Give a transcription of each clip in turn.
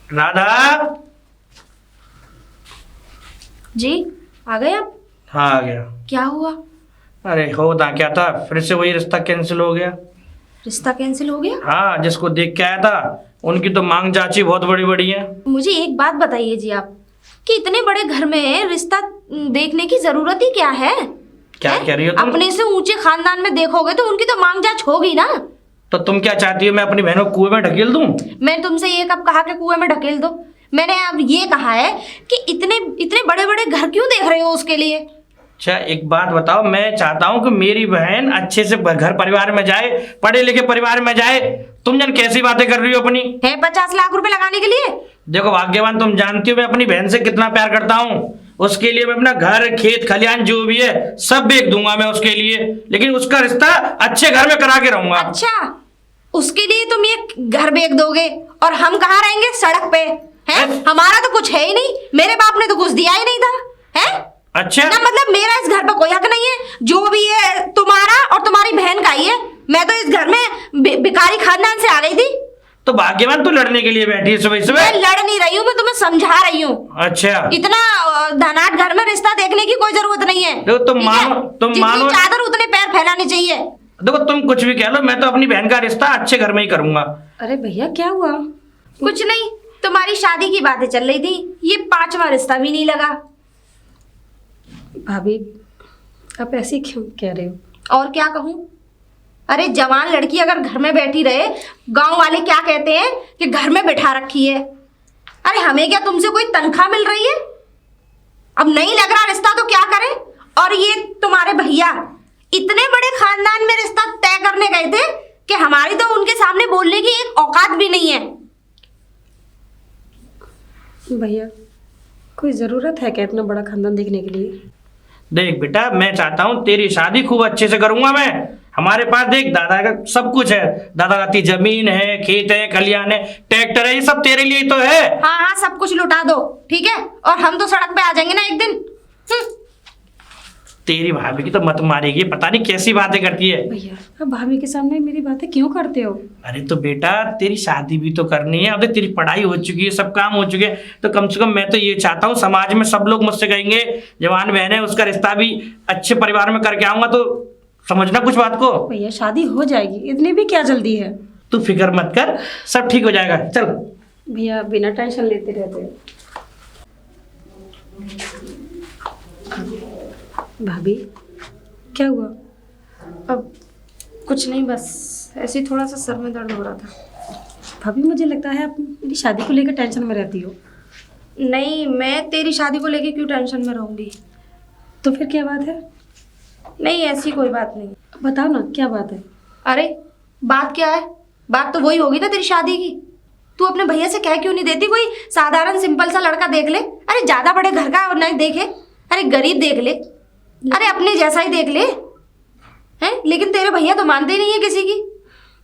राधा। जी आ गए आप? हाँ आ गया। क्या हुआ? अरे होता क्या था, फिर से वही रिश्ता कैंसिल हो गया। रिश्ता कैंसिल हो गया? हाँ, जिसको देख के आया था उनकी तो मांग जाची बहुत बड़ी बड़ी है। मुझे एक बात बताइए जी आप, कि इतने बड़े घर में रिश्ता देखने की जरूरत ही क्या है? क्या कह रही हो तुम? अपने से ऊंचे खानदान में देखोगे तो उनकी तो मांग जांच होगी ना। तो तुम क्या चाहती हो, मैं अपनी बहनों को कुएं में ढकेल दूं? मैंने तुमसे ये कब कहा कि कुएं में ढकेल दो? मैंने अब ये कहा है कि इतने इतने बड़े बड़े घर क्यों देख रहे हो उसके लिए? अच्छा एक बात बताओ, मैं चाहता हूँ कि मेरी बहन अच्छे से घर परिवार में जाए, पढ़े लिखे परिवार में जाए। तुम जन कैसी बातें कर रही हो अपनी? है 50 लाख रुपए लगाने के लिए? देखो भाग्यवान, तुम जानती हो मैं अपनी बहन से कितना प्यार करता हूँ। उसके लिए मैं अपना घर खेत खलियान जो भी है सब बेच दूंगा मैं उसके लिए, लेकिन उसका रिश्ता अच्छे घर में करा के रहूंगा। अच्छा, उसके लिए तुम ये घर बेच दोगे और हम कहाँ रहेंगे? सड़क पे हैं? हमारा तो कुछ है ही नहीं, मेरे बाप ने तो कुछ दिया ही नहीं था। हैं? अच्छा ना मतलब मेरा इस घर पर कोई हक नहीं है, जो भी है तुम्हारा और तुम्हारी बहन का ही है। मैं तो इस घर में भिखारी खानदान से आ गई थी। तो भाग्यवान तू लड़ने के लिए बैठी है सुबह सुबह? मैं लड़ नहीं रही हूँ, मैं तुम्हें समझा रही हूँ। अच्छा, इतना धनाट घर में रिश्ता देखने की कोई जरूरत नहीं है। देखो तुम मानो, जितनी चादर उतने पैर फैलाने चाहिए। देखो तुम कुछ भी कह लो, मैं तो अपनी बहन का रिश्ता अच्छे घर में ही करूंगा। अरे भैया क्या हुआ? कुछ नहीं, तुम्हारी शादी की बातें चल रही थी, ये 5वां रिश्ता भी नहीं लगा। भाभी आप ऐसे क्यों कह रहे हो? और क्या कहूँ? अरे जवान लड़की अगर घर में बैठी रहे, गांव वाले क्या कहते हैं कि घर में बैठा रखी है। अरे हमें क्या तुमसे कोई तनख्वाह मिल रही है? अब नहीं लग रहा रिश्ता तो क्या करें? और ये तुम्हारे भैया इतने बड़े खानदान में रिश्ता तय करने गए थे कि हमारी तो उनके सामने बोलने की एक औकात भी नहीं है। भैया कोई ज़रूरत है क्या इतना बड़ा खानदान देखने के लिए? देख बेटा, मैं चाहता हूँ तेरी शादी खूब अच्छे से करूंगा मैं। हमारे पास देख दादा का सब कुछ है, दादा दादी जमीन है, खेत है, खलियान है, ट्रैक्टर है, ये सब तेरे लिए तो है। हाँ हाँ, सब कुछ लुटा दो, ठीक है? और हम तो सड़क पे आ जाएंगे ना एक दिन। तेरी भाभी की तो मत मारेगी, पता नहीं कैसी बातें करती है। भैया अब भाभी के सामने मेरी बातें क्यों करते हो? अरे तो बेटा तेरी शादी भी तो करनी है, अब देख तेरी पढ़ाई हो चुकी है, सब काम हो चुके हैं, तो कम से कम मैं तो ये चाहता हूँ समाज में सब लोग मुझसे कहेंगे जवान बहन है, उसका रिश्ता भी अच्छे परिवार में करके आऊंगा। तो समझना कुछ बात को। भैया शादी हो जाएगी, इतनी भी क्या जल्दी है? तू फिक्र मत कर, सब ठीक हो जाएगा। चल भैया बिना टेंशन लेते रहते हो। भाभी क्या हुआ? अब कुछ नहीं, बस ऐसे ही थोड़ा सा सर में दर्द हो रहा था। भाभी मुझे लगता है आप मेरी शादी को लेकर टेंशन में रहती हो। नहीं, मैं तेरी शादी को लेके क्यों टेंशन में रहूंगी? तो फिर क्या बात है? नहीं, ऐसी कोई बात नहीं। बताओ ना क्या बात है? अरे बात क्या है? बात तो वही होगी ना तेरी शादी की। तू अपने भैया से कह क्यों नहीं देती कोई साधारण सिंपल सा लड़का देख ले? अरे ज्यादा बड़े घर का नहीं देखे, अरे गरीब देख ले, अरे अपने जैसा ही देख ले। हैं? लेकिन तेरे भैया तो मानते ही नहीं है किसी की।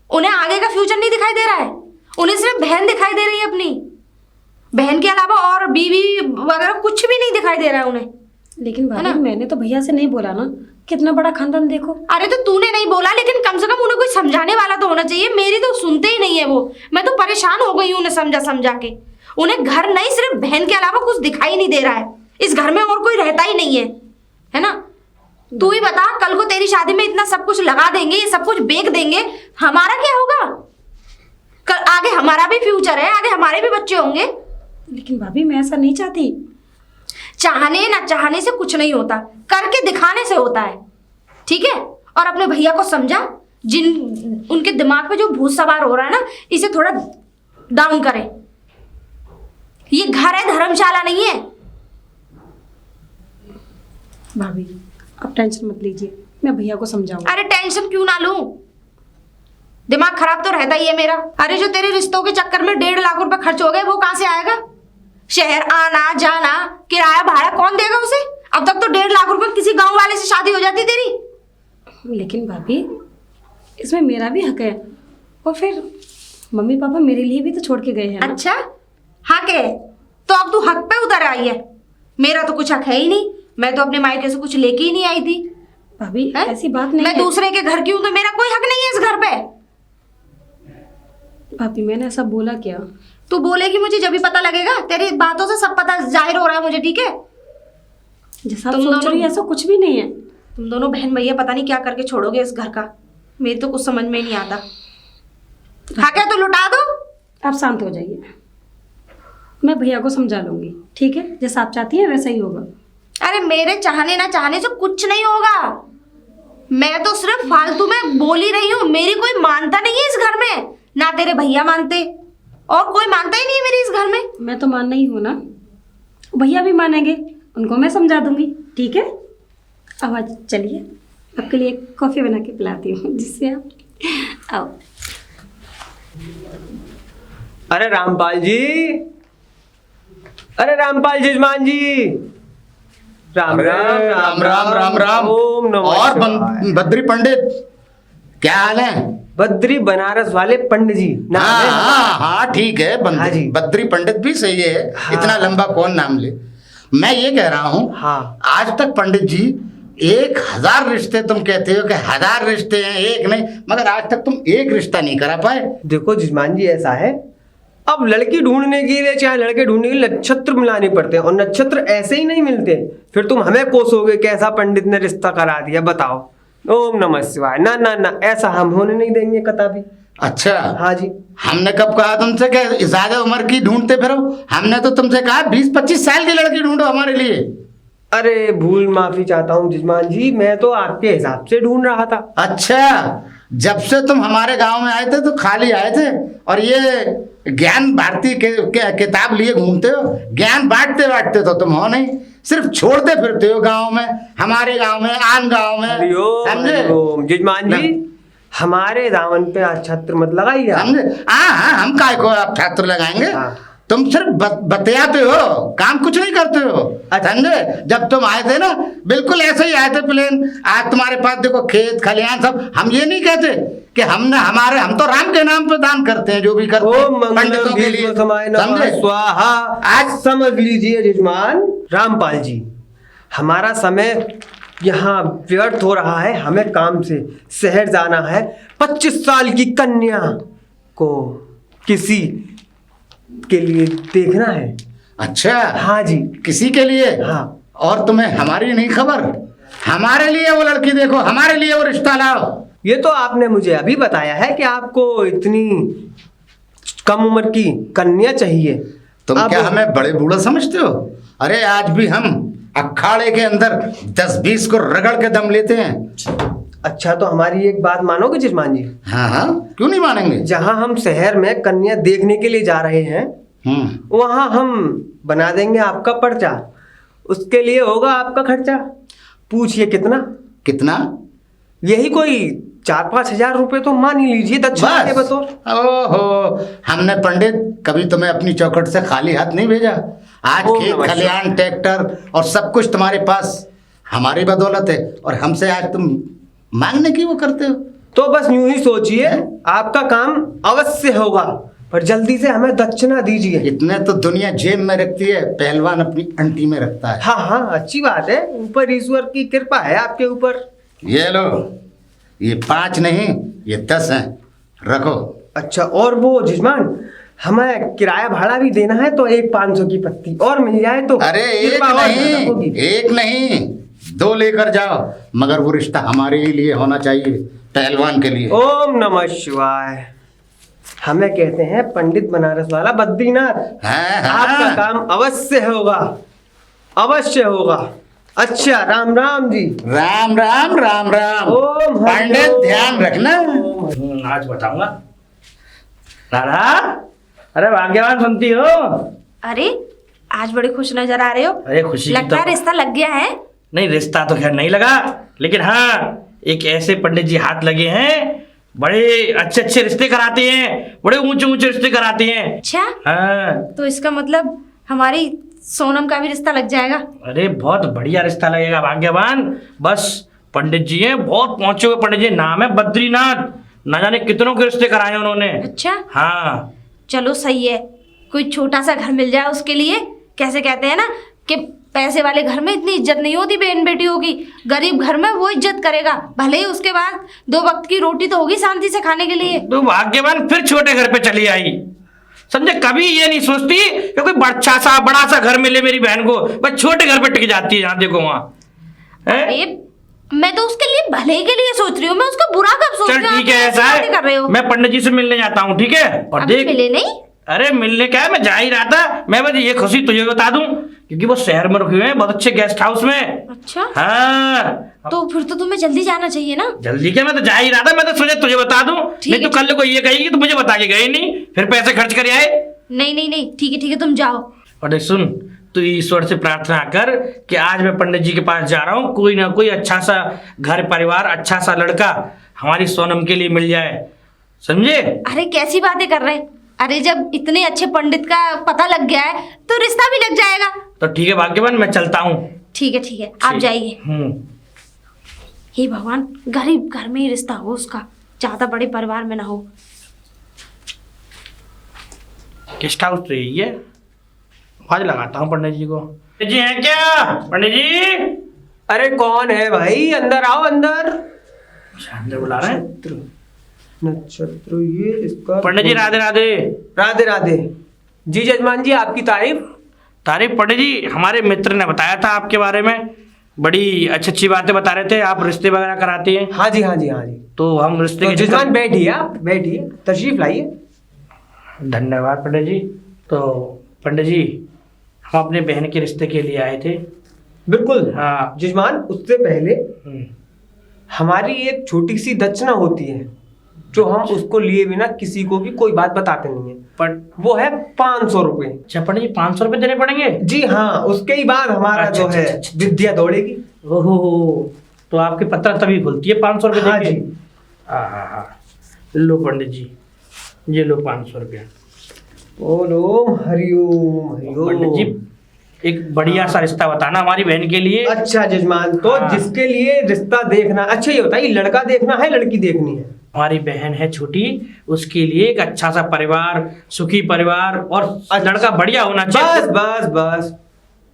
उन्हें आगे का फ्यूचर नहीं दिखाई दे रहा है, उन्हें सिर्फ बहन दिखाई दे रही है अपनी। बहन के अलावा और बीवी वगैरह कुछ भी नहीं दिखाई दे रहा है उन्हें। लेकिन भाभी मैंने तो भैया से नहीं बोला ना कितना बड़ा खानदान देखो। अरे तो तूने नहीं बोला, लेकिन कम से कम उन्हें कोई समझाने वाला तो होना चाहिए। मेरी तो सुनते ही नहीं है वो। मैं तो परेशान हो गई हूँ उन्हें समझा समझा के। उन्हें घर नहीं, सिर्फ बहन के अलावा कुछ दिखाई नहीं दे रहा है। इस घर में और कोई रहता ही नहीं है ना? तू ही बता, कल को तेरी शादी में इतना सब कुछ लगा देंगे, ये सब कुछ बेच देंगे, हमारा क्या होगा? कल आगे हमारा भी फ्यूचर है, आगे हमारे भी बच्चे होंगे। लेकिन भाभी मैं ऐसा नहीं चाहती। चाहने ना चाहने से कुछ नहीं होता, करके दिखाने से होता है, ठीक है? और अपने भैया को समझा, जिन उनके दिमाग पे जो भूत सवार हो रहा है ना, इसे थोड़ा डाउन करें। ये घर है, धर्मशाला नहीं है। भाभी आप टेंशन मत लीजिए, मैं भैया को समझाऊंगा। अरे टेंशन क्यों ना लूं, दिमाग खराब तो रहता ही है मेरा। अरे जो तेरे रिश्तों के चक्कर में 1.5 लाख रुपए खर्च हो गए, वो कहां से आएगा? शहर आना जाना, किराया भाड़ा कौन देगा उसे? अब तक तो 1.5 लाख रुपए किसी गांव वाले से शादी हो जाती तेरी। लेकिन भाभी इसमें मेरा भी हक है, और फिर मम्मी पापा मेरे लिए भी तो छोड़ के गए हैं ना। अच्छा हक है, तो अब तू हक पे उतर आई है। मेरा तो कुछ हक है ही नहीं, मैं तो अपने मायके से कुछ लेके ही नहीं आई थी। भाभी है? ऐसी बात नहीं मैं है। दूसरे के घर की हूं तो मेरा कोई हक नहीं है इस घर पे। भाभी मैंने ऐसा बोला क्या? तू बोलेगी मुझे जब भी पता लगेगा, तेरी बातों से सब पता जाहिर हो रहा है मुझे, ठीक है? जैसा आप तुम सोच दोनों- रही है ऐसा कुछ भी नहीं है। तुम दोनों बहन भैया पता नहीं क्या करके छोड़ोगे इस घर का, मेरी तो कुछ समझ में ही नहीं आता। हाँ क्या, तो लुटा दो। आप शांत हो जाइए, मैं भैया को समझा लूंगी, ठीक है? जैसा आप चाहती हैं वैसा ही होगा। अरे मेरे चाहने ना चाहने से कुछ नहीं होगा, मैं तो सिर्फ फालतू में बोल ही रही हूँ। मेरी कोई मानता नहीं है इस घर में, ना तेरे भैया मानते और कोई मानता ही नहीं है मेरी इस घर में। मैं तो मानना ही हूँ ना, भैया भी मानेंगे, उनको मैं समझा दूंगी, ठीक है? अब आज चलिए आपके लिए एक कॉफ़ी बना के पिलाती हूँ जिससे आप आओ। अरे रामपाल जी, अरे रामपाल जजमान जी, राम अरे, राम राम राम। ओम नमः और शिवाय। बद्री पंडित, क्या हाल है? बद्री बनारस वाले पंडित जी नाम हाँ है। हाँ हाँ, ठीक है। हाँ जी। बद्री पंडित भी सही है। हाँ। इतना लंबा कौन नाम ले। मैं ये कह रहा हूँ, हाँ। आज तक पंडित जी 1000 रिश्ते, तुम कहते हो कि 1000 रिश्ते हैं, एक नहीं, मगर आज तक तुम एक रिश्ता नहीं करा पाए। देखो जजमान जी, ऐसा है, अब लड़की ढूंढने के लिए चाहे लड़के ढूंढने के लिए नक्षत्र मिलाने पड़ते हैं, और नक्षत्र ऐसे ही नहीं मिलते। फिर तुम हमें कोसोगे कैसा पंडित ने रिश्ता करा दिया, बताओ। ओम नमः शिवाय। ना ना ना, ऐसा हम होने नहीं देंगे कदापि। अच्छा, हाँ जी। हमने कब कहा तुमसे कि ज्यादा उम्र की ढूंढते फिरो? हमने तो तुमसे कहा 20-25 साल की लड़की ढूंढो हमारे लिए। अरे भूल माफी चाहता हूँ जजमान जी, मैं तो आपके हिसाब से ढूंढ रहा था। अच्छा, जब से तुम हमारे गांव में आए थे तो खाली आए थे, और ये ज्ञान भारती के किताब लिए घूमते हो। ज्ञान बांटते तो तुम हो नहीं, सिर्फ छोड़ते फिरते हो गांव में, हमारे गांव में, आन गांव में। हरिओम समझे? हरिओम। जजमान जी, हमारे दामन पे आज छत्र मत लगाइए आप। समझे? हाँ हाँ, हम काय को आप छात्र लगाएंगे। हाँ। तुम सिर्फ बतियाते हो, काम कुछ नहीं करते हो। समझे? जब तुम आए थे ना, बिल्कुल ऐसे ही आए थे प्लेन। आज तुम्हारे पास देखो खेत खलियान सब। हम ये नहीं कहते कि हम तो राम के नाम पे दान करते हैं, जो भी करते हैं ओम मंगलम पंडितों के लिए। भीष्म समाय नमः समझे? स्वाहा। आज समझ लीजिए जजमान रामपाल जी, हमारा समय यहाँ व्यर्थ हो रहा है। हमें काम से शहर जाना है। 25 साल की कन्या को किसी के लिए देखना है। अच्छा, हाँ जी। किसी के लिए? हाँ। और तुम्हें हमारी नहीं खबर? हमारे लिए वो लड़की देखो, हमारे लिए वो रिश्ता लाओ। ये तो आपने मुझे अभी बताया है कि आपको इतनी कम उम्र की कन्या चाहिए। तुम अब- क्या हमें बड़े बूढ़ा समझते हो? अरे आज भी हम अखाड़े के अंदर 10-20 को रगड़ के दम लेते हैं। अच्छा, तो हमारी एक बात मानोगे जजमान जी? हाँ हाँ, क्यों नहीं मानेंगे? जहाँ हम शहर में कन्या देखने के लिए जा रहे हैं, वहाँ हम बना देंगे आपका पर्चा। उसके लिए होगा आपका खर्चा। पूछिए कितना? कितना? यही कोई 4-5 हजार रुपए तो मान ही लीजिए दक्षिणा के बस? बतौर। ओहो, हमने पंडित कभी तुम्हें अपनी चौखट से खाली हाथ नहीं भेजा। आज ओम खेत नमः खलियान, ट्रैक्टर और सब कुछ तुम्हारे पास हमारी बदौलत है, और हमसे आज तुम मांगने की वो करते हो। तो बस यूं ही सोचिए, आपका काम अवश्य होगा, पर जल्दी से हमें दक्षिणा दीजिए। इतने तो दुनिया जेब में रखती है, पहलवान अपनी अंटी में रखता है। हाँ हाँ, अच्छी बात है, ऊपर ईश्वर की कृपा है आपके ऊपर। ये लो, ये 5 नहीं, ये 10 हैं, रखो। अच्छा, और वो जजमान, हमें किराया भाड़ा भी देना है, तो एक 500 की पत्ती और मिल जाए तो अरे एक कृपा और ज्यादा होगी। नहीं, एक नहीं, 2 लेकर जाओ, मगर वो रिश्ता हमारे ही लिए होना चाहिए, पहलवान के लिए। ओम नमः शिवाय। हमें कहते हैं पंडित बनारस वाला बद्रीनाथ। हाँ, हाँ। आपका काम अवश्य होगा, अवश्य होगा। अच्छा, राम राम जी। राम राम राम राम। ओम पंडित हरिओम। ध्यान रखना। आज बताऊंगा। राधा, अरे भाग्यवान सुनती हो? अरे आज बड़े खुश नजर आ रहे हो। अरे खुशी की लगता है तो रिश्ता लग गया है। नहीं, रिश्ता तो खैर नहीं लगा, लेकिन हाँ, एक ऐसे पंडित जी हाथ लगे हैं, बड़े अच्छे अच्छे रिश्ते कराते हैं, बड़े ऊंचे ऊंचे रिश्ते कराते हैं। अच्छा, हाँ, तो इसका मतलब हमारी सोनम का भी रिश्ता लग जाएगा। अरे बहुत बढ़िया रिश्ता लगेगा भाग्यवान। बस पंडित जी हैं, बहुत पहुंचे हुए पंडित जी, नाम है बद्रीनाथ, न जाने कितनों के रिश्ते कराए उन्होंने। अच्छा, हाँ, चलो सही है, कोई छोटा सा घर मिल जाए उसके लिए। कैसे कहते हैं ना कि पैसे वाले घर में इतनी इज्जत नहीं होती बहन बेटियों की, गरीब घर में वो इज्जत करेगा, भले ही उसके बाद 2 वक्त की रोटी तो होगी शांति से खाने के लिए। तो भाग्यवान फिर छोटे घर पे चली आई, समझे। कभी ये नहीं सोचती कि कोई बड़ा सा घर मिले मेरी बहन को, बस छोटे घर पे टिक जाती है, जहाँ देखो वहाँ। अरे मैं तो उसके लिए भले के लिए सोच रही हूँ, मैं उसका बुरा कब सोच रही चल हूँ? ठीक है, ऐसा बातें कर रहे हो। है, मैं पंडित जी से मिलने जाता हूँ, ठीक है। और अभी देख, मिले नहीं? अरे मिलने क्या है, मैं जा ही रहा था। मैं बस ये खुशी तुझे बता दूं, क्योंकि वो शहर में रुके हुए हैं बहुत अच्छे गेस्ट हाउस में। अच्छा, हाँ, तो फिर तो तुम्हें जल्दी जाना चाहिए ना। जल्दी क्या, मैं तो जा ही रहा था। मैं तो सोचा तुझे बता दूं, ठीक नहीं तो कल को ये कहेगी तो मुझे बता के गए नहीं, फिर पैसे खर्च कर आए। नहीं नहीं नहीं, ठीक है तुम जाओ। और देख सुन, तू ईश्वर से प्रार्थना कर कि आज मैं पंडित जी के पास जा रहा हूँ, कोई ना कोई अच्छा सा घर परिवार, अच्छा सा लड़का हमारी सोनम के लिए मिल जाए, समझे। अरे कैसी बातें कर रहे हैं? अरे जब इतने अच्छे पंडित का पता लग गया है तो रिश्ता भी लग जाएगा। तो ठीक है भाग्यवान, मैं चलता हूँ। ठीक है, आप जाइए। हे भगवान, गरीब घर में ही रिश्ता हो उसका, ज्यादा बड़े परिवार में ना हो। गेस्ट हाउस तो यही है, आवाज लगाता हूँ पंडित जी को। पंडित जी हैं क्या? पंडित जी, अरे कौन है भाई? अंदर आओ, अंदर। अंदर बुला रहे हैं। नक्षत्र ये इसका। पंडित जी राधे राधे। राधे राधे। जी जजमान जी, आपकी तारीफ। पंडित जी, हमारे मित्र ने बताया था आपके बारे में, बड़ी अच्छी अच्छी बातें बता रहे थे, आप रिश्ते वगैरह कराते हैं। हाँ जी हाँ जी हाँ जी। तो हम रिश्ते तो के जजमान बैठिए, आप बैठिए, तशरीफ लाइए। धन्यवाद पंडित जी। तो पंडित जी, हम अपने बहन के रिश्ते के लिए आए थे। बिल्कुल। हाँ। जजमान, उससे पहले हमारी एक छोटी सी दक्षिणा होती है, जो हम उसको लिए बिना किसी को भी कोई बात बताते नहीं है, पर वो है 500 रुपए। अच्छा पंडित जी, 500 रुपये देने पड़ेंगे? जी हाँ, उसके ही बाद हमारा अच्छा, जो है अच्छा। विद्या दौड़ेगी। ओहो, तो आपकी पत्र तभी खुलती है 500 रुपये हाँ देके? जी। हाँ। लो पंडित जी, ये लो 500 रुपया। ओम हरिओम हरिओम। पंडित जी, एक बढ़िया सा रिश्ता बताना हमारी बहन के लिए। अच्छा जजमान, तो हाँ। जिसके लिए रिश्ता देखना, अच्छा ये बताइए, लड़का देखना है लड़की देखनी है? हमारी बहन है छोटी, उसके लिए एक अच्छा सा परिवार, सुखी परिवार, और लड़का बढ़िया होना चाहिए। बस बस बस।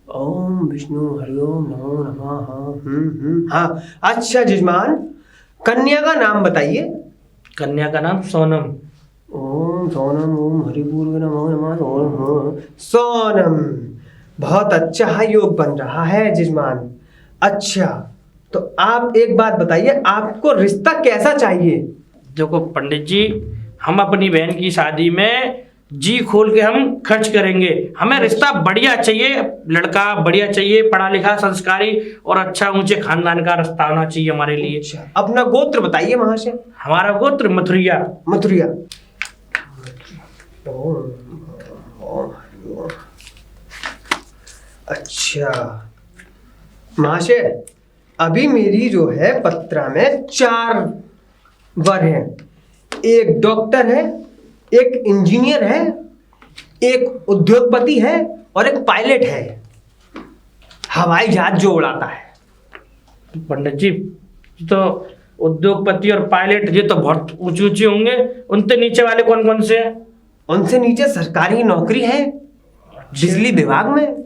ओम विष्णु हरिओम नमो नमः। हाँ। अच्छा जजमान, कन्या का नाम बताइए। कन्या का नाम सोनम। ओम सोनम ओम हरिपूर्व नमो नमः। सोनम, बहुत अच्छा योग बन रहा है जजमान। अच्छा, तो आप एक बात बताइए, आपको रिश्ता कैसा चाहिए? देखो पंडित जी, हम अपनी बहन की शादी में जी खोल के हम खर्च करेंगे। हमें रिश्ता बढ़िया चाहिए, लड़का बढ़िया चाहिए, पढ़ा लिखा, संस्कारी और अच्छा ऊंचे खानदान का रिश्ता होना चाहिए हमारे लिए। अपना गोत्र बताइए महाशय। हमारा गोत्र मथुरिया। मथुरिया। अच्छा महाशय, अभी मेरी जो है पत्रा में 4 वर हैं। एक डॉक्टर है, एक इंजीनियर है, एक उद्योगपति है और एक पायलट है, हवाई जहाज जो उड़ाता है। पंडित जी, तो उद्योगपति और पायलट ये तो बहुत ऊंचे ऊंचे होंगे, उनसे नीचे वाले कौन कौन से हैं? उनसे नीचे सरकारी नौकरी है बिजली विभाग में।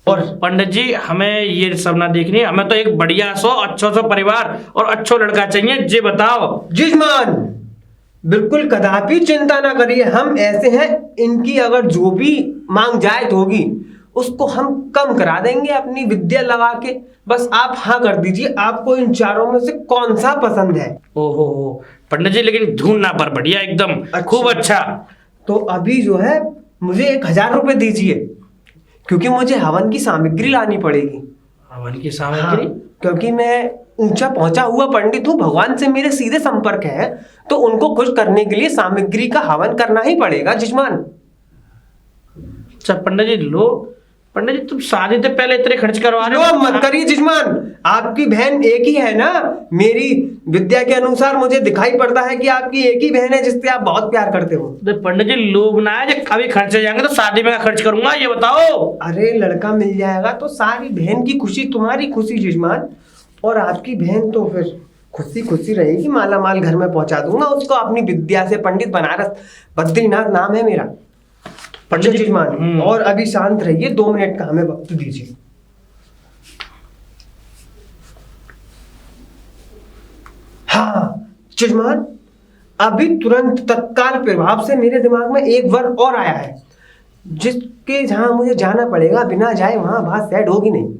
और पंडित जी, हमें ये सब ना देखनी, हमें तो एक बढ़िया अच्छा सा परिवार और अच्छा लड़का चाहिए। जी बताओ जिजमान, बिल्कुल कदापि चिंता ना करिए, हम ऐसे हैं, इनकी अगर जो भी मांग जायज होगी उसको हम कम करा देंगे अपनी विद्या लगा के। बस आप हाँ कर दीजिए, आपको इन चारों में से कौन सा पसंद है? ओहो पंडित जी, लेकिन ढूंढना पर बढ़िया एकदम। अच्छा। खूब अच्छा। तो अभी जो है मुझे 1000 रुपए दीजिए, क्योंकि मुझे हवन की सामग्री लानी पड़ेगी। हवन की सामग्री? हाँ, क्योंकि मैं ऊंचा पहुंचा हुआ पंडित हूँ, भगवान से मेरे सीधे संपर्क है, तो उनको खुश करने के लिए सामग्री का हवन करना ही पड़ेगा जजमान। अच्छा पंडित जी, लो। पंडित जी, तुम शादी से पहले इतने खर्च करवा रहे लो मत करिए जजमान, आपकी बहन एक ही है ना। मेरी विद्या के अनुसार मुझे दिखाई पड़ता है कि आपकी एक ही बहन है जिससे आप बहुत प्यार करते हो। तो पंडित जी, लोग ना है, जब कभी खर्चे जाएंगे तो शादी में खर्च करूंगा, ये बताओ। अरे लड़का मिल जाएगा तो सारी बहन की खुशी तुम्हारी खुशी जजमान, और आपकी बहन तो फिर खुशी खुशी रहेगी, माला माल घर में पहुंचा दूंगा उसको अपनी विद्या से। पंडित बनारस बद्रीनाथ नाम है मेरा। पंडित जजमान, और अभी शांत रहिए, 2 मिनट का हमें वक्त दीजिए। हाँ जजमान, अभी तुरंत तत्काल प्रभाव से मेरे दिमाग में एक वर्ड और आया है, जिसके जहां मुझे जाना पड़ेगा, बिना जाए वहां बात सेट होगी नहीं।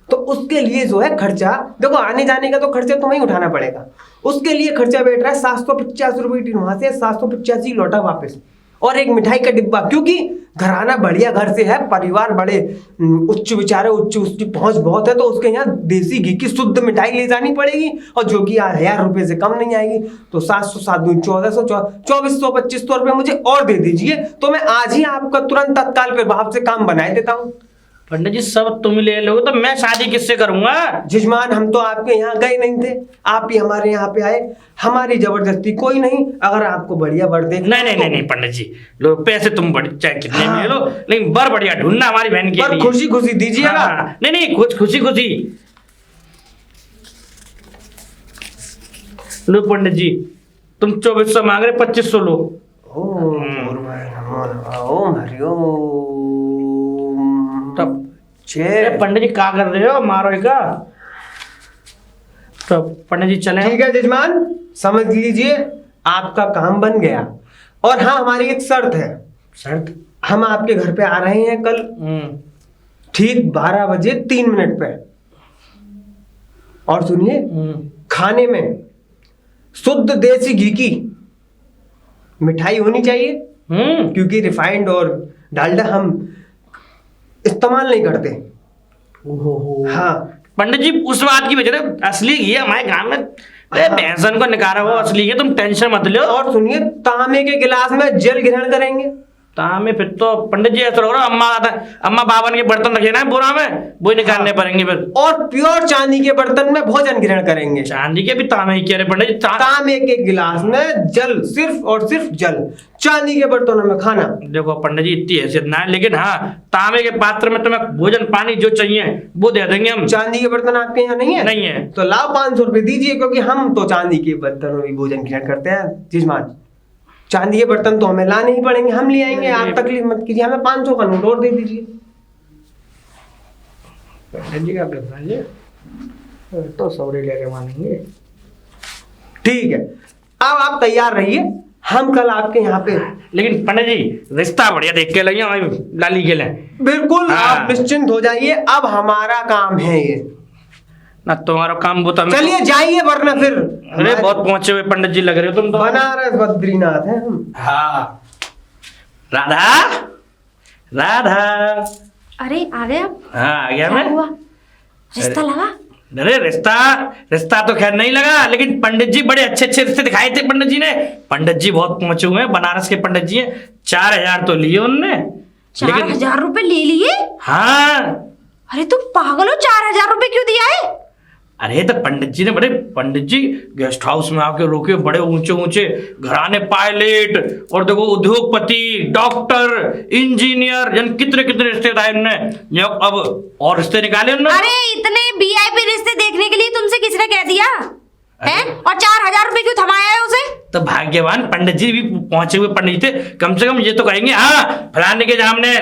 तो उसके लिए जो है खर्चा, देखो आने जाने का तो खर्चा तुम्हें उठाना पड़ेगा। उसके लिए खर्चा बैठ रहा है 785 रुपये की, वहां से 785 लौटा वापस, और एक मिठाई का डिब्बा, क्योंकि घराना बढ़िया घर से है, परिवार बड़े उच्च विचार है, उच्च उसकी पहुंच बहुत है, तो उसके यहाँ देसी घी की शुद्ध मिठाई ले जानी पड़ेगी, और जो कि 1000 रुपये से कम नहीं आएगी। तो 700 7 1400 2400 2500 रुपये मुझे और दे दीजिए, तो मैं आज ही आपका तुरंत तत्काल प्रभाव से काम बनाए देता हूँ। पंडित जी सब तुम ही ले लोगे तो मैं शादी किससे करूंगा? जजमान हम तो आपके यहाँ गए नहीं थे, आप ही हमारे यहाँ पे आए, हमारी जबरदस्ती कोई नहीं। अगर आपको बढ़िया वर देख, नहीं पंडित जी, लो पैसे तुम बड़े चाहे कितने हाँ। ले लो, लेकिन बर बढ़िया ढूंढना हमारी बहन के लिए। खुशी खुशी दीजिएगा। हाँ, नहीं कुछ खुशी लो पंडित जी, तुम 2400 मांग रहे, 2500 लो। ओम हरिओम। तब जय पंडित जी क्या कर रहे हो, मारो का। तो पंडित जी चले। ठीक है जजमान, समझ लीजिए आपका काम बन गया। और हाँ, हमारी एक शर्त है। शर्त? हम आपके घर पे आ रहे हैं कल ठीक 12 बजे 3 मिनट पे। और सुनिए, खाने में शुद्ध देसी घी की मिठाई होनी चाहिए, क्योंकि रिफाइंड और डालडा हम इस्तेमाल नहीं करते। हाँ पंडित जी, उस बात की वजह से असली घी हमारे गांव में भैंसन को निकाला वो असली है, तुम टेंशन मत लो। और सुनिए, तांबे के गिलास में जल ग्रहण करेंगे। तांबे फिर तो पंडित जी ऐसा हो रहा, अम्मा बावन के बर्तन रखे ना बोरा में, वो निकालने पड़ेंगे फिर। और प्योर चांदी के बर्तन में भोजन ग्रहण करेंगे। चांदी के भी तांबे ही कह रहे पंडित जी। तांबे के गिलास में जल, सिर्फ और सिर्फ जल, चांदी के बर्तनों में खाना। देखो पंडित जी, इतनी हैसियत ना है, लेकिन हाँ तांबे के पात्र में तुम्हें भोजन पानी जो चाहिए वो दे देंगे हम। चांदी के बर्तन आपके यहाँ नहीं है? नहीं है। तो लाओ 500 रुपए दीजिए, क्योंकि हम तो चांदी के बर्तनों में भोजन ग्रहण करते हैं जजमान। चांदी के बर्तन तो हमें लाने ही पड़ेंगे, हम ले आएंगे, आप तकलीफ मत कीजिए, हमें 500 का नोट और दे दीजिए। पंडित जी का तो सौरे लेके मानेंगे। ठीक है, अब आप तैयार रहिए, हम कल आपके यहाँ पे। लेकिन पंडित जी रिश्ता बढ़िया देख के लगे हमारी लाली के लिए। बिल्कुल, हाँ। आप निश्चिंत हो जाइए, अब हमारा काम है ये ना, तुम्हारा काम वो तो चलिए जाइए, वरना फिर अरे बहुत पहुंचे हुए पंडित जी लग रहे हो तुम तो। बनारस बद्रीनाथ है हम। हाँ राधा राधा। अरे आ गए आप? हाँ आ गया क्या मैं। हुआ? रिश्ता लगा? अरे रिश्ता तो खैर नहीं लगा, लेकिन पंडित जी बड़े अच्छे अच्छे रिश्ते दिखाए थे पंडित जी ने। पंडित जी बहुत पहुंचे हुए हैं, बनारस के पंडित जी हैं। 4000 तो लिए उनने। 4000 रुपए ले लिए? हाँ। अरे तुम पागल हो, 4000 रुपए क्यों दिया है? अरे तो पंडित जी ने, बड़े पंडित जी गेस्ट हाउस में आके रुके, बड़े ऊंचे ऊंचे घराने, पायलट और देखो उद्योगपति, डॉक्टर, इंजीनियर, जन कितने कितने रिश्ते आए उनने। अब और रिश्ते निकाले उन्होंने। अरे इतने वीआईपी रिश्ते देखने के लिए तुमसे किसने कह दिया है? और 4000 रुपए क्यों थमाया है उसे? तो भाग्यवान पंडित जी भी पहुंचे हुए पंडित थे, कम से कम ये तो कहेंगे हाँ फलाने के सामने।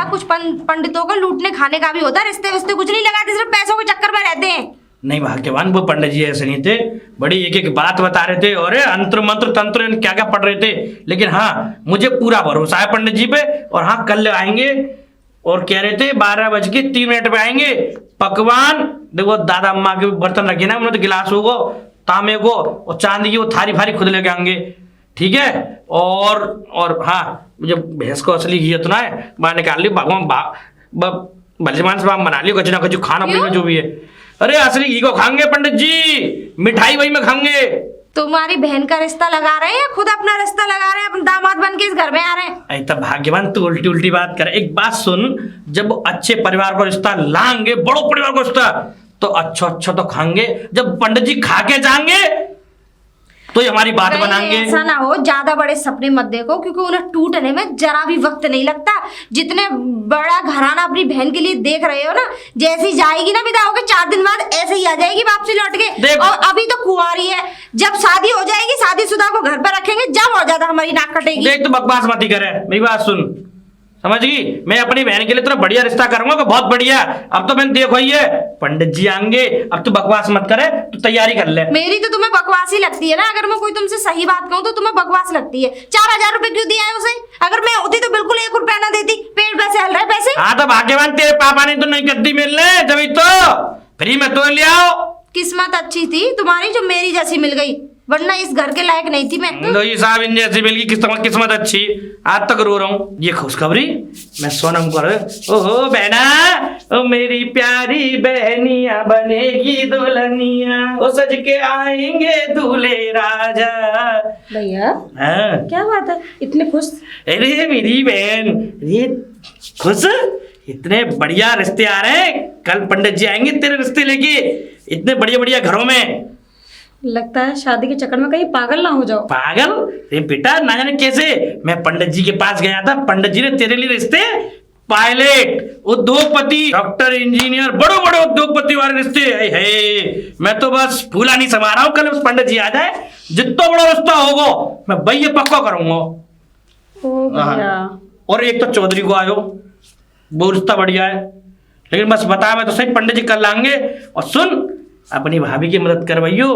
कुछ पंडितों का लूटने खाने का भी होता है, रिश्ते विश्ते कुछ नहीं लगाते, सिर्फ पैसों के चक्कर में रहते हैं। नहीं भाग्यवान, वो पंडित जी ऐसे नहीं थे, बड़ी एक एक बात बता रहे थे, और अंतर मंत्र तंत्र क्या क्या पढ़ रहे थे। लेकिन हाँ मुझे पूरा भरोसा है पंडित जी पे, और हाँ कल आएंगे, और कह रहे थे 12:03 पे आएंगे। पकवान देखो, दादा अम्मा के बर्तन रखे ना उन्होंने, तो गिलासों को, तांबे को और चांदी की वो थारी फारी खुद लेके आएंगे, ठीक है। और हाँ मुझे भैंस को असली घी इतना है, बाहर निकाल ली, भगवान भलमान से बना लियो, कुछ ना कुछ खाना पीना जो भी है। अरे असली घी को खाएंगे पंडित जी, मिठाई वही में खाएंगे। तुम्हारी बहन का रिश्ता लगा रहे हैं या खुद अपना रिश्ता लगा रहे हैं? अपने दामाद बन के इस घर में आ रहे हैं। अरे तब भाग्यवान, तू उल्टी उल्टी बात कर। एक बात सुन, जब अच्छे परिवार को रिश्ता लाएंगे, बड़ो परिवार को रिश्ता, तो अच्छा तो खाएंगे। जब पंडित जी खा के जाएंगे तो ये हमारी बात बनाएंगे। ऐसा ना हो, ज्यादा बड़े सपने मत देखो, क्योंकि उन्हें टूटने में जरा भी वक्त नहीं लगता। जितने बड़ा घराना अपनी बहन के लिए देख रहे हो ना, जैसी जाएगी ना विदा होकर 4 दिन बाद ऐसे ही आ जाएगी वापसी लौट के। और अभी तो कुंवारी है, जब शादी हो जाएगी, शादीशुदा को घर पर रखेंगे, जब और ज्यादा हमारी नाक कटेगी। देख तो बकवास मत ही करे, मेरी बात सुन। समझ गई? मैं अपनी बहन के लिए इतना बढ़िया रिश्ता करूंगा कि बहुत बढ़िया। अब तो मैंने देखो ये पंडित जी आएंगे, अब तो बकवास मत करे, तू तैयारी कर ले। मेरी तो तुम्हें बकवास ही लगती है ना, अगर मैं कोई तुमसे सही बात कहूँ तो तुम्हें बकवास लगती है। 4000 रुपए क्यों दिया है उसे? अगर मैं होती तो बिल्कुल 1 रुपया ना देती। पेड़ पैसे हल रहे पैसे। हाँ तो भाग्यवान तेरे पापा ने तो नहीं गद्दी मिलने, जब तो फ्री में तो ले आओ। किस्मत अच्छी थी तुम्हारी जो मेरी जैसी मिल गई, वरना इस घर के लायक नहीं थी मैं। तो ये साहब इन जैसी मिल गई, किस्मत अच्छी। आज तक रो रहा हूँ। ये खुशखबरी मैं सोनम को, ओहो बहना, ओ मेरी प्यारी बहनिया बनेगी दुल्हनिया, ओ सज के आएंगे दूल्हे राजा। भैया हाँ। क्या बात है, इतने खुश? अरे मेरी बहन, ये खुश, इतने बढ़िया रिश्ते आ रहे हैं। कल पंडित जी आएंगे तेरे रिश्ते लेके, इतने बढ़िया बढ़िया घरों में। लगता है शादी के चक्कर में कहीं पागल ना हो जाओ। पागल? अरे बेटा ना जाने कैसे मैं पंडित जी के पास गया था, पंडित जी ने तेरे लिए रिश्ते, पायलट, उद्योगपति, डॉक्टर, इंजीनियर, बड़े बड़े उद्योगपति वाले रिश्ते है। मैं तो बस फूला नहीं समा रहा हूँ, कल उस पंडित जी आ जाए, जितना बड़ा रिश्ता होगा मैं भैया पक्का करूंगा। ओ भैया। और एक तो चौधरी को आयो, वो रिश्ता बढ़िया है, लेकिन बस बता मैं तो सही, पंडित जी कल आएंगे। और सुन, अपनी भाभी की मदद करवाइयो,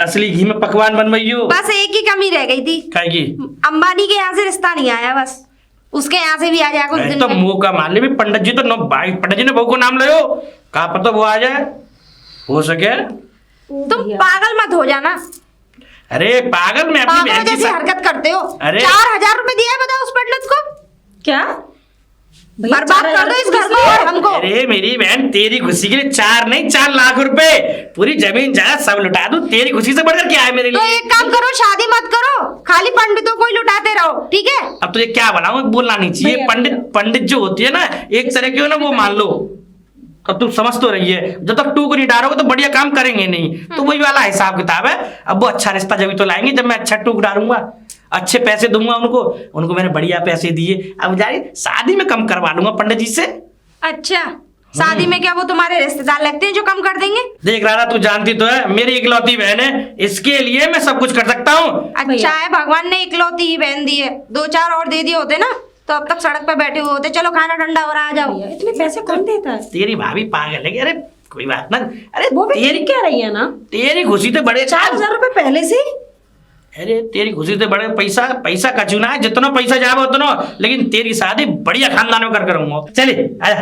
असली घी में पकवान बनवाइयो। बस एक ही कमी रह गई थी, काय की? अंबानी के यहाँ से रिश्ता नहीं आया, बस उसके यहाँ से भी आ जाएगा कुछ दिन तो में। मुंह का मान ले भी, पंडित जी तो पंडित जी ने बहू को नाम लो, कहा पता वो आ जाए, हो सके। तुम पागल मत हो जाना। अरे पागल, मैं अपनी पागल बहन की जैसी हरकत करते हो। अरे 4000 रुपए दिया है, बताओ उस पंडित को। क्या भैया, बर्बाद कर दो इस घर को और हमको। अरे मेरी बहन, तेरी खुशी के लिए 4 नहीं 4 लाख रुपए, पूरी जमीन जायदाद सब लुटा दूं, तेरी खुशी से बढ़कर क्या है मेरे तो लिए? एक काम करो, शादी मत करो, खाली पंडितों को ही लुटाते रहो, ठीक है? अब तुझे क्या बनाऊं, बोलना नहीं चाहिए। भैया, पंडित जो होती है ना, एक तरह की हो ना, वो मान लो। अब तुम समझ तो रही है, जब तक टूक नहीं डालोगे तो बढ़िया काम करेंगे नहीं। तो वही वाला हिसाब किताब है। अब वो अच्छा रिश्ता जब तो लाएंगे जब मैं अच्छा टूक डालूंगा, अच्छे पैसे दूंगा उनको मैंने बढ़िया पैसे दिए। अब जाए शादी में कम करवा लूंगा पंडित जी से। अच्छा, शादी में क्या वो तुम्हारे रिश्तेदार लगते हैं जो कम कर देंगे? देख राधा, तू जानती तो है मेरी इकलौती बहन है, इसके लिए मैं सब कुछ कर सकता हूँ। अच्छा है, भगवान ने इकलौती ही बहन दी है, 2-4 और दे दिए होते ना तो अब तक सड़क पे बैठे हुए होते। चलो खाना ठंडा हो रहा, आ जाओ। भैया इतने पैसे कौन देता है? तेरी भाभी पागल है। अरे कोई बात ना, अरे वो भी तेरी कह रही है ना, तेरी खुशी तो बड़े 4000 रुपए पहले से। अरे तेरी खुशी से बड़े पैसा का चुना है, जितना पैसा जाएगा उतना, लेकिन तेरी शादी बढ़िया खानदान में कर करूंगा। चले आजा,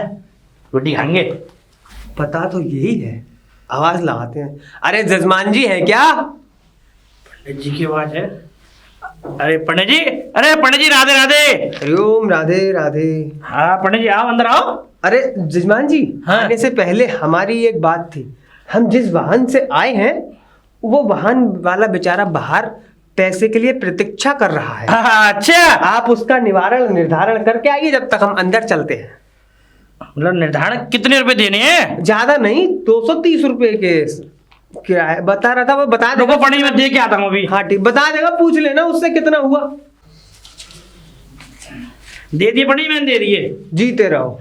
रोटी खाएंगे। पता तो यही है, आवाज लगाते हैं। अरे जजमान जी है क्या? पंडित जी की आवाज है। अरे पंडित जी, अरे पंडित जी, राधे राधे। हरिओम, राधे राधे। हाँ पंडित जी, आओ अंदर आओ। अरे जजमान जी, हाँ। आने से पहले हमारी एक बात थी। हम जिस वाहन से आए हैं वो वाहन वाला बेचारा बाहर पैसे के लिए प्रतीक्षा कर रहा है। अच्छा, आप उसका निर्धारण करके आइए, जब तक हम अंदर चलते हैं। मतलब निर्धारण कितने रुपए देने हैं? ज्यादा नहीं, 230 रुपए के किराया बता रहा था, वो बता रुको देगा। पंडित जी, मैं दे के आता हूँ अभी। हाँ ठीक, बता देगा, पूछ लेना उससे कितना हुआ। दे दिए पंडित जी, मैंने दे दिए। जीते रहो।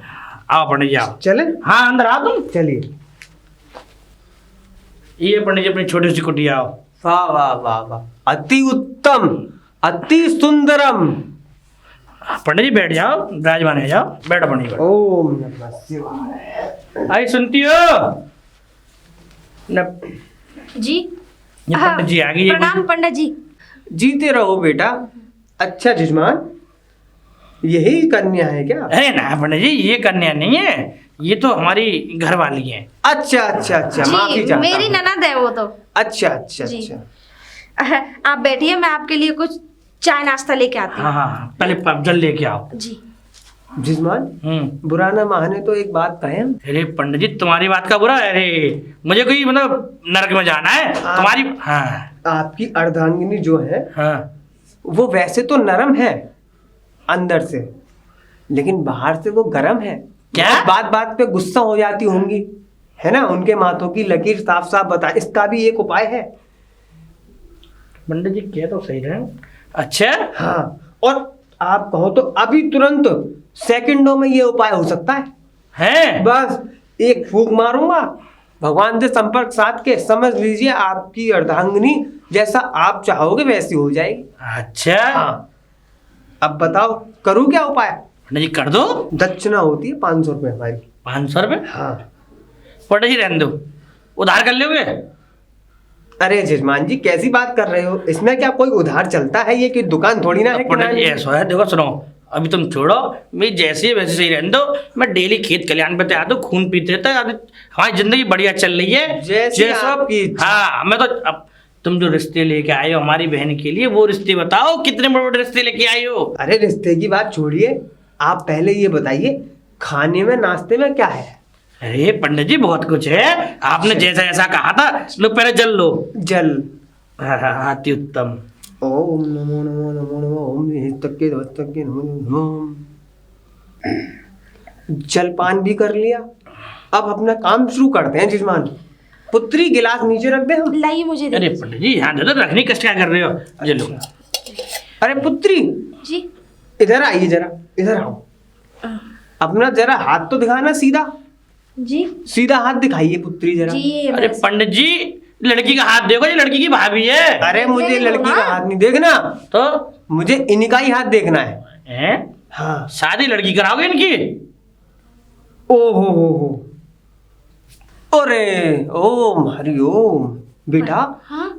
आओ पंडित जी आओ। चले? हाँ अंदर आओ तुम। चलिए। ये पंडित जी अपनी छोटी सी कुटिया आओ। वाह वाह वाह वाह, अति उत्तम, अति सुंदरम। पंडित जी बैठ जाओ, विराजमान है जाओ, बैठो पंडित जी। ओम नमः शिवाय। आई सुनती हो न? जी ये पंडित जी आ गई। प्रणाम पंडित जी। जीते रहो बेटा। अच्छा जजमान, यही कन्या है क्या? अरे ना पंडित जी, ये कन्या नहीं है, ये तो हमारी घर वाली है। अच्छा अच्छा अच्छा, माफी जी, चाहता मेरी हूँ। ननद है वो तो। अच्छा अच्छा जी। अच्छा। आप बैठिए, मैं आपके लिए कुछ चाय नाश्ता लेके आती हाँ हाँ, पहले जल लेके आओ। हूँ। जी जजमान, बुरा ना माने तो एक बात कहें। अरे पंडित जी, तुम्हारी बात का बुरा है? अरे मुझे कोई मतलब नरक में जाना है तुम्हारी? हाँ आपकी अर्धांगिनी जो है हाँ। वो वैसे तो नरम है अंदर से, लेकिन बाहर से वो गरम है। क्या? बात बात पे गुस्सा हो जाती होंगी, है ना? उनके माथों की लकीर साफ साफ बता, इसका भी एक उपाय है। पंडित जी क्या तो सही रहे। अच्छा हाँ, और आप कहो तो अभी तुरंत सेकंडों में ये उपाय हो सकता है। है? बस एक फूंक मारूंगा, भगवान से संपर्क साध के समझ लीजिए आपकी अर्धांगिनी जैसा आप चाहोगे वैसी हो जाएगी। अच्छा हाँ, अब बताओ करूं क्या उपाय? पंडित जी कर दो। दक्षिणा होती है 500 रुपये हमारी। 500 रुपये? हाँ। पंडित जी रहने दो, उधार कर लोगे? अरे जजमान जी कैसी बात कर रहे हो, इसमें क्या कोई उधार चलता है? ये कोई दुकान थोड़ी ना है। पंडित जी ऐसा है, देखो सुनो, अभी तुम छोड़ो, मैं जैसे है वैसे सही रहने दो। मैं डेली खेत खलिहान पे आता हूँ, खून पीते रहता है, हमारी जिंदगी बढ़िया चल रही है जैसी आपकी इच्छा। हाँ, मैं तो अब तुम जो रिश्ते लेके आए हो हमारी बहन के लिए, वो रिश्ते बताओ, कितने बड़े बड़े रिश्ते लेके आए हो? अरे रिश्ते की बात छोड़िए, आप पहले ये बताइए खाने में नाश्ते में क्या है? अरे पंडित जी बहुत कुछ है, आपने जैसा ऐसा कहा था। लो पहले जल लो। जल। अति उत्तम। ओम नमो नमो नमो नमो ओम तक्के तक्के नमो नमो। जलपान भी कर लिया, अब अपना काम शुरू करते हैं जजमान। पुत्री गिलास नीचे रख दे हम। लाइए मुझे दे। अरे पंडित जी यहाँ दे दो, रखने कष्ट क्या कर रहे हो? जलो। अरे पुत्री जी इधर आइए जरा, इधर आओ। अपना जरा हाथ तो दिखाना सीधा, जी सीधा हाथ दिखाइए पुत्री जरा। जी। अरे पंडित जी लड़की का हाथ देखो, ये लड़की की भाभी है। अरे मुझे देखो लड़की ना। का हाथ नहीं देखना, तो मुझे इनका ही हाथ देखना है। हैं? हाँ। शादी लड़की कराओगे इनकी? ओ हो। अरे ओम हरि ओम। बेटा हाँ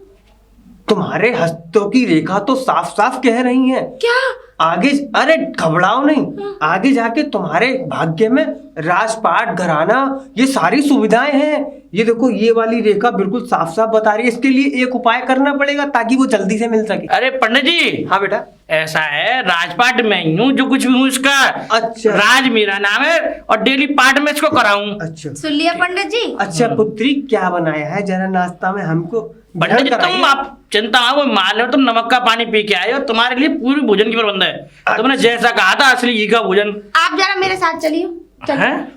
तुम्हारे हस्तों की रेखा तो साफ साफ कह रही है। क्या? आगे अरे घबराओ नहीं, आगे जाके तुम्हारे भाग्य में राजपाट घराना ये सारी सुविधाएं हैं। ये देखो ये वाली रेखा बिल्कुल साफ साफ बता रही है। इसके लिए एक उपाय करना पड़ेगा ताकि वो जल्दी से मिल सके। अरे पंडित जी हाँ बेटा। ऐसा है, राजपाट मैं ही हूँ, जो कुछ भी हूँ इसका। अच्छा। राज मेरा नाम है और डेली पाठ में इसको कराऊं। अच्छा सुन लिया पंडित जी? अच्छा पुत्री क्या बनाया है जरा नाश्ता में हमको पंडित जी कराइए। तुम आप चिंता वो मान लो, तुम नमक का पानी पी के आए हो, तुम्हारे लिए पूरी भोजन की प्रबंध है। तुमने जैसा कहा था असली घी का भोजन। आप जरा मेरे साथ चलिए। चलिए हैं?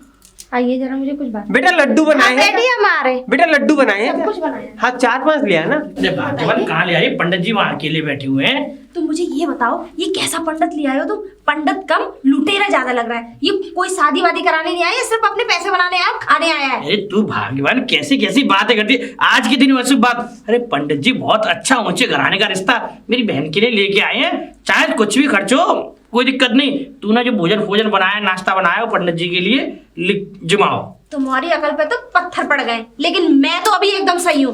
आइए जरा, मुझे कुछ बात। बेटा लड्डू बनाए हैं बैठिए हमारे। बेटा लड्डू बनाए सब हैं। कुछ बनाया। हाँ 4-5 लिया है ना। अरे भाग्यवान कहाँ ले आई? पंडित जी वहाँ अकेले बैठे हुए हैं। तो मुझे ये बताओ, ये कैसा पंडित ले आए हो तुम? पंडित कम लुटेरा ज्यादा लग रहा है। ये कोई शादी वादी कराने नहीं आया, सिर्फ अपने पैसे बनाने आया, खाने आया है। अरे तू भाग्यवान कैसी कैसी बातें करती है आज के दिन वैसी बात। अरे पंडित जी बहुत अच्छा ऊंचे घराने का रिश्ता मेरी बहन के लिए लेके आए हैं, चाहे कुछ भी खर्च हो कोई दिक्कत नहीं। तूने जो भोजन बनाया, नाश्ता बनाया हो पंडित जी के लिए जमाओ। तुम्हारी अकल पे तो पत्थर पड़ गए, लेकिन मैं तो अभी एकदम सही हूँ।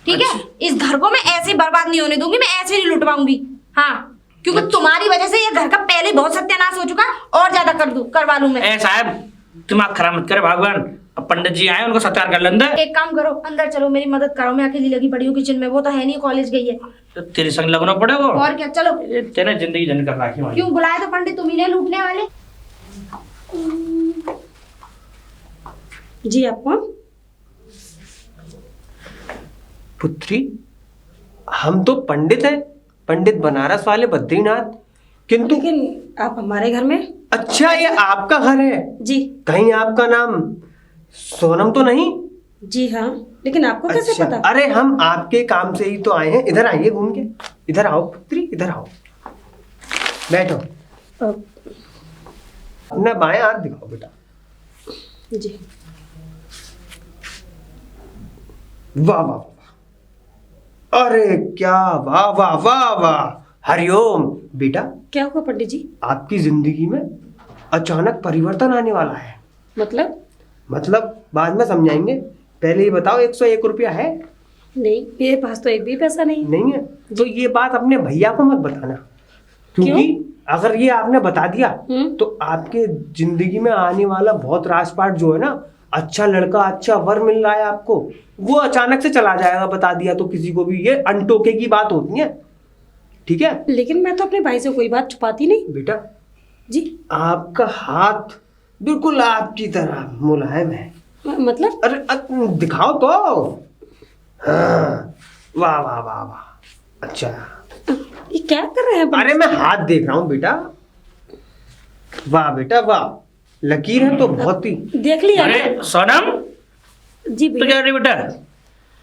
ठीक है, इस घर को मैं ऐसे बर्बाद नहीं होने दूंगी, मैं ऐसे नहीं लुटवाऊंगी। हाँ, क्योंकि तुम्हारी वजह से ये घर का पहले बहुत सत्यानाश हो चुका, और ज्यादा करवा लूं मैं। ऐसा है, दिमाग खराब मत करे भगवान। अब पंडित जी आए, उनको सत्कार कर लेंगे। एक काम करो, अंदर चलो, मेरी मदद करो। मैं अकेली लगी पड़ी हूँ किचन में, वो तो है नहीं, कॉलेज गई है। तो तेरे संग लगना पड़ेगा। और क्या, चलो। तेने जिंदगी जन कर रखी हमारी। क्यों बुलाए तो पंडित, तुम ही ने लूटने वाले। जी आप कौन? पुत्री हम तो पंडित हैं, पंडित बनारस वाले बद्रीनाथ, किंतु लेकिन आप हमारे घर में? अच्छा ये आपका घर है? जी। कहीं आपका नाम सोनम तो नहीं? जी हाँ, लेकिन आपको कैसे अच्छा, पता? अरे हम आपके काम से ही तो आए हैं। इधर आइए घूम के, इधर आओ पुत्री, इधर आओ, बैठो। अपना बाएं हाथ दिखाओ बेटा। जी। वाह वाह वाह, अरे क्या वाह वाह वाह वाह, हरिओम। बेटा क्या हुआ पंडित जी? आपकी जिंदगी में अचानक परिवर्तन आने वाला है। मतलब बाद में समझाएंगे, पहले ये बताओ 101 रुपया है? नहीं, मेरे पास तो एक भी पैसा नहीं। नहीं है तो ये बात अपने भैया को मत बताना, क्योंकि अगर ये आपने बता दिया तो आपके जिंदगी में आने वाला बहुत राजपाट जो है ना, अच्छा लड़का, अच्छा वर मिल रहा है आपको, वो अचानक से चला जाएगा। बता दिया तो किसी को भी, ये अनटोके की बात होती है। ठीक है? लेकिन मैं तो अपने भाई से कोई बात छुपाती नहीं। बेटा जी। आपका हाथ बिल्कुल आपकी तरह मुलायम है। मतलब? अरे दिखाओ तो। हाँ, वाह वाह वाह वाह, अच्छा। ये क्या कर रहे हैं पंडित? अरे मैं हाथ देख रहा हूँ बेटा। वाह बेटा वाह, लकीर है तो बहुत ही। देख लिया ना? अरे सोनम जी तो भैया, क्या रही बेटा?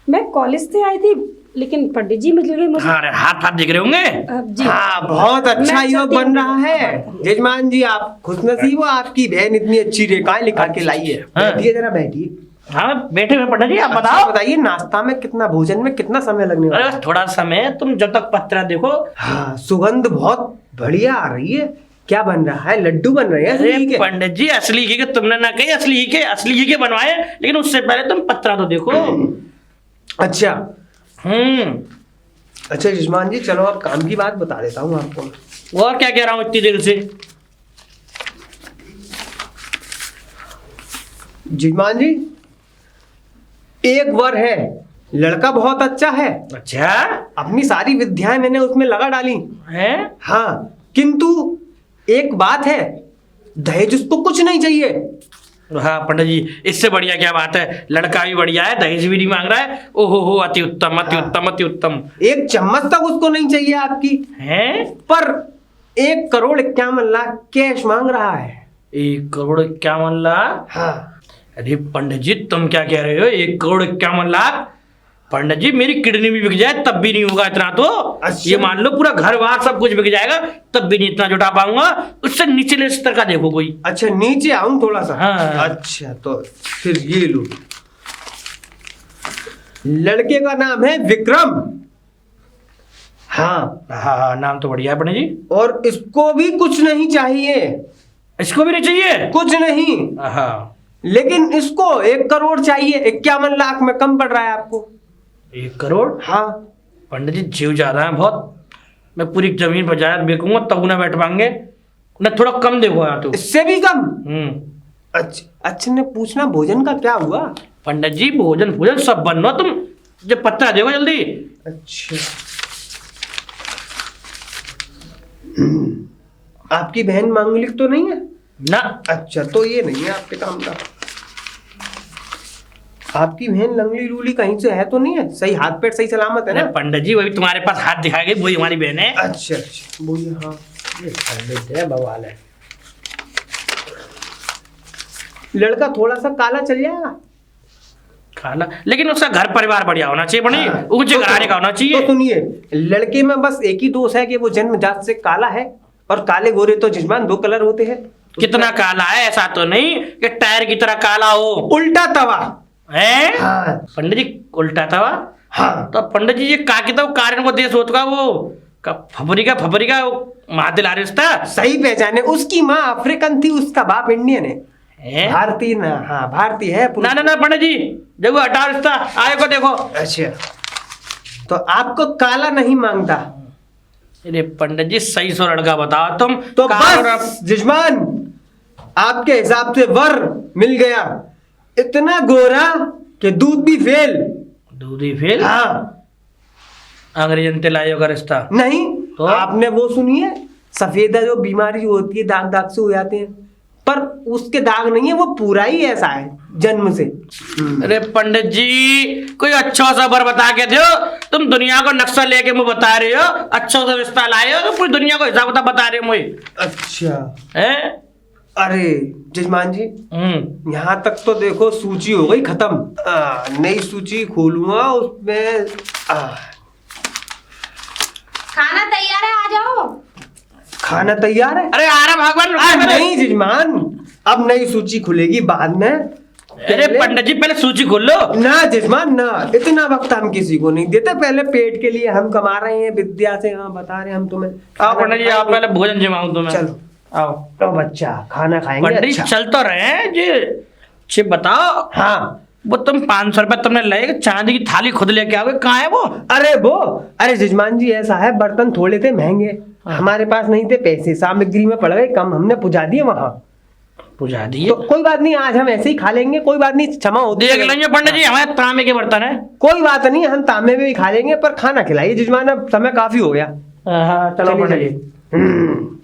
मैं कॉलेज से आई थी, लेकिन पंडित जी मिल गए मुझे। हाँ, अरे हाथ हाथ दिख रहे होंगे। जी। हाँ बहुत अच्छा मैं योग चाहती बन हूँ। रहा है। जजमान जी आप खुशनसीब हो, आपकी बहन इतनी अच्छी रेखाएं लिखा के लाई है। हाँ। बैठिए जरा, बैठिए। हाँ बैठे हुए पंडित जी, आप अच्छा, बताओ। बताइए नाश्ता में कितना, भोजन में कितना समय लगने वाला अरे है? बस थोड़ा समय, तुम जब तक पत्रा देखो। हाँ सुगंध बहुत बढ़िया आ रही है। क्या बन रहा है? लड्डू बन रहे हैं अरे असली के? पंडित जी असली घी के तुमने ना कही, असली घी के बनवाए, लेकिन उससे पहले तुम पत्रा तो देखो। अच्छा हम्म। अच्छा यजमान जी, चलो अब काम की बात बता देता हूँ आपको। और क्या कह रहा हूँ इतनी देर से? यजमान जी, एक वर है, लड़का बहुत अच्छा है, अच्छा अपनी सारी विद्याएं मैंने उसमें लगा डाली है। हाँ, किंतु एक बात है, दहेज उसको कुछ नहीं चाहिए। हाँ पंडित जी, इससे बढ़िया क्या बात है, लड़का भी बढ़िया है, दहेज भी नहीं मांग रहा है। ओहो हो, अति उत्तम अति हाँ। उत्तम अति उत्तम। एक चम्मच तक उसको नहीं चाहिए आपकी, हैं? पर 1,51,51,00,000 कैश मांग रहा है। 1,51,00,000? हाँ। अरे पंडित जी तुम क्या कह रहे हो, 1,51,00,000? पंडित जी मेरी किडनी भी बिक जाए तब भी नहीं होगा इतना तो। अच्छा। ये मान लो पूरा घर बार सब कुछ बिक जाएगा तब भी नहीं इतना जुटा पाऊंगा। उससे निचले स्तर का देखो कोई। अच्छा नीचे आऊं थोड़ा सा? हाँ। अच्छा तो फिर ये लो, लड़के का नाम है विक्रम। हाँ हाँ नाम तो बढ़िया है पंडित जी। और इसको भी कुछ नहीं चाहिए, इसको भी नहीं चाहिए? कुछ नहीं, हाँ। लेकिन इसको 1 करोड़ चाहिए। 51,00,000 में कम पड़ रहा है आपको। 1 करोड़? हाँ। पंडित जी जीव जा रहा है बहुत, मैं पूरी जमीन पर जायदाद बेचूंगा तब ना बैठ पाएंगे ना, थोड़ा कम देखो यार तो। इससे भी कम? हम्म। अच्छा ने पूछना भोजन का क्या हुआ? पंडित जी भोजन भोजन सब बन रहा, तुम जब पत्ता देखो जल्दी। अच्छा आपकी बहन मांगलिक तो नहीं है ना। अच्छा तो ये नहीं है आपके काम का। आपकी बहन लंगली लूली कहीं से है तो नहीं है? सही हाथ पैर सही सलामत है अरे ना? पंडित जी वही तुम्हारे पास हाथ दिखाएगी वही हमारी बहन है। अच्छा अच्छा बोलिए। हाँ ये पंडित है बवाल है। लड़का थोड़ा सा काला चल जाएगा? खाला, लेकिन उसका घर परिवार बढ़िया होना चाहिए पंडित जी, ऊंचे घराने का होना तो चाहिए। सुनिए, लड़के में बस एक ही दोष है कि वो जन्मजात से काला है, और काले गोरे तो जजमान 2 कलर होते हैं। कितना काला है, ऐसा तो नहीं कि टायर की तरह काला हो। उल्टा तवा है हाँ। पंडित जी, उल्टा तवा? हाँ तो पंडित जी ये का की तो कारण को देश होता वो का फबरी का महादिला रिश्ता। सही पहचाने, उसकी माँ अफ्रीकन थी, उसका बाप इंडियन है। है? भारतीय ना? हाँ भारतीय है। ना ना ना पंडित जी देखो हटा रिश्ता आए को देखो। अच्छा तो आपको काला नहीं मांगता? अरे पंडित जी सही सो लड़का बताओ तुम। तो काला बस जजमान आपके हिसाब से वर मिल गया, इतना गोरा कि दूध भी फेल। दूधी फेल? हाँ। अंग्रेजन तेलाइयों का रिश्ता नहीं तो? आपने वो सुनी है, सफेदा जो बीमारी होती है, दाग दाग से हो जाते हैं, पर उसके दाग नहीं है, वो पूरा ही ऐसा है जन्म से। अरे पंडित जी कोई अच्छा सा वर बता के दो, तुम दुनिया को नक्शा लेके मुझे बता रहे हो, अच्छा सा रिश्ता लाए हो तो पूरी दुनिया को हिसाब किताब बता रहे हो मुझे। अच्छा हैं? अरे जजमान जी यहाँ तक तो देखो सूची हो गई खत्म। नई सूची खोलूंगा, उसमें खाना तैयार है, आ जाओ। खाना तैयार है? अरे आ रहा भगवान रुको पहले। नहीं जजमान, अब नई सूची खुलेगी बाद में। अरे पंडित जी पहले सूची खोल लो। ना जजमान ना, इतना वक्त हम किसी को नहीं देते, पहले पेट के लिए हम कमा रहे हैं विद्या से। हाँ बता रहे हैं हम तुम्हें। आओ पंडित जी आप पहले भोजन जमाऊं तुम्हें। चलो आओ तो बच्चा खाना खाएंगे। पंडित अच्छा चल तो रहे हैं जी। अच्छे बताओ, हाँ वो तुम 500 रुपए तुमने ले चांदी की थाली खुद लेके आओगे, कहाँ है वो? अरे जजमान जी ऐसा है, बर्तन थोड़े थे महंगे, हमारे पास नहीं थे पैसे, सामग्री में पड़ गए कम, हमने पुजा दिए वहाँ। पुजा दिए तो कोई बात नहीं, आज हम ऐसे ही खा लेंगे, कोई बात नहीं, क्षमा होती देख लेंगे पंडित जी, हमारे तांबे के बर्तन है। कोई बात नहीं, हम तांबे में भी खा लेंगे, पर खाना खिलाइए जजमान, अब समय काफी हो गया। हाँ चलो पंडित जी।